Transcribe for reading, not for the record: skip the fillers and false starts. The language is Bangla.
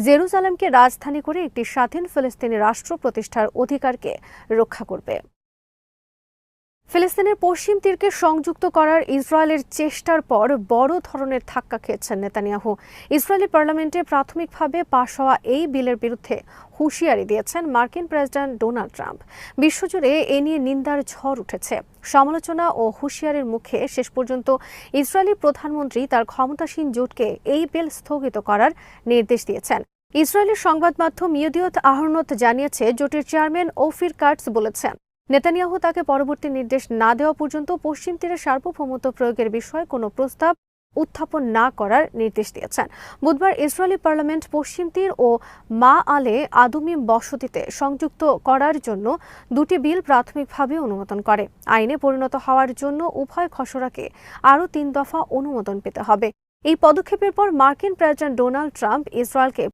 জেরুজালেমকে রাজধানী করে একটি স্বাধীন ফিলিস্তিনি রাষ্ট্র প্রতিষ্ঠার অধিকারকে রক্ষা করবে। ফিলিস্তিনের পশ্চিম তীরকে সংযুক্ত করার ইসরায়েলের চেষ্টার পর বড় ধরনের ধাক্কা খেয়েছেন নেতানিয়াহু। ইসরায়েলি পার্লামেন্টে প্রাথমিকভাবে পাশ হওয়া এই বিলের বিরুদ্ধে হুঁশিয়ারি দিয়েছেন মার্কিন প্রেসিডেন্ট ডোনাল্ড ট্রাম্প। বিশ্বজুড়ে এ নিয়ে নিন্দার ঝড় উঠেছে। সমালোচনা ও হুঁশিয়ারির মুখে শেষ পর্যন্ত ইসরায়েলি প্রধানমন্ত্রী তার ক্ষমতাসীন জোটকে এই বিল স্থগিত করার নির্দেশ দিয়েছেন। ইসরায়েলের সংবাদ মাধ্যম ইয়েদিওত আহরনোত জানিয়েছে, জোটের চেয়ারম্যান ওফির কাটস বলেছেন, নেতানিয়াহু তাকে পরবর্তী নির্দেশ না দেওয়া পর্যন্ত পশ্চিম তীরে সার্বভৌমত্ব প্রয়োগের বিষয়ে কোনো প্রস্তাব উত্থাপন না করার নির্দেশ দিয়েছেন। বুধবার ইসরায়েলি পার্লামেন্ট পশ্চিম তীর ও মা আলে আদুমিম বসতিতে সংযুক্ত করার জন্য দুটি বিল প্রাথমিকভাবে অনুমোদন করে। আইনে পরিণত হওয়ার জন্য উভয় খসড়াকে আরও 3 দফা অনুমোদন পেতে হবে। এই পদক্ষেপের পর মার্কিন প্রেসিডেন্ট ডোনাল্ড ট্রাম্প ইসরায়েলকে